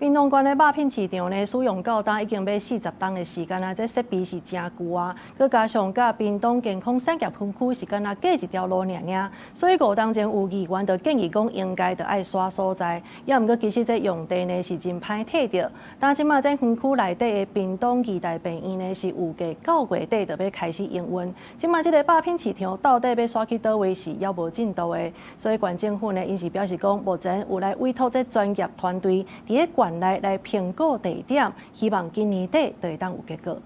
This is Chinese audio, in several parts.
屏東縣的肉品市場呢，使用到今已經要40天的時間啊，這設備是真舊啊，佮加上甲屏東健康產業園區是敢若隔一條路爾，所以當前有議員就建議講應該就愛刷所在，也毋過其實這用地呢是真歹摕到。但即馬這園區內底的屏東醫大病院呢是預計9月底就要開始營運。即馬這個肉品市場到底要刷去倒位是猶無進度的，所以縣政府呢因是表示講，目前有來委託這專業團隊佇個縣內來評估地點，希望今年底就會當有結果。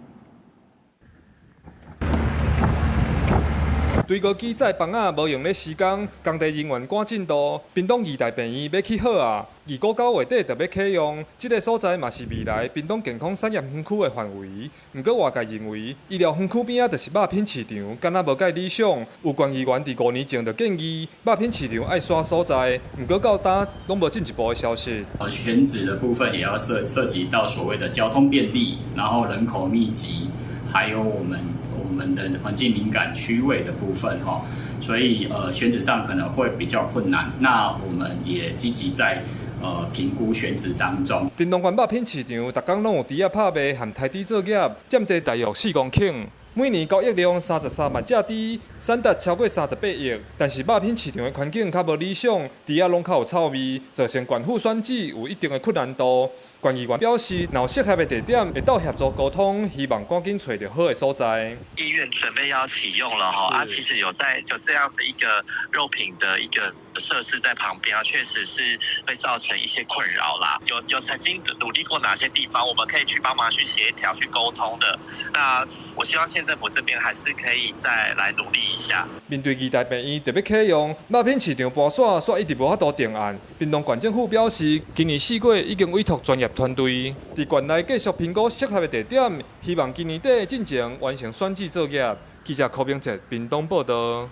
堆高機載房仔無用的時間，工地人員趕進度。屏東醫大病院要起好啊，29月底就要啟用。這個所在嘛是未來屏東健康產業園區的範圍。不過外界認為，醫療園區邊仔就是肉品市場，敢若無介理想。有縣議員佇5年前就建議，肉品市場愛刷所在。不過到今攏無進一步的消息。選址的部分也要涉及到所謂的交通便利，然後人口密集，還有我們的環境敏感區位的部分哈，所以選址上可能會比較困難。那我們也積極在評估選址當中。屏東縣肉品市場，逐天攏有豬仔拍賣和台豬作業，佔地大約4公頃。每年交易量33萬隻豬，產值超過38億。但是肉品市場的環境較無理想，豬仔攏較有臭味，造成縣府選址有一定的困難度。縣議員表示，若有適合的地點，會到協助溝通，希望趕緊找到好的所在。醫院準備要啟用了哈，其實有這樣子一個肉品的一個設施在旁邊啊，確實是會造成一些困擾啦。有曾經努力過哪些地方，我們可以去幫忙去協調、去溝通的。那我希望縣政府這邊還是可以再來努力一下。面對醫大病院特別啟用，肉品市場跋筀一直無法度定案。屏東縣政府表示，今年4月已經委託專業團隊佇縣內繼續評估適合的地點，希望今年底進前完成選址作業。記者柯明哲，屏東報道。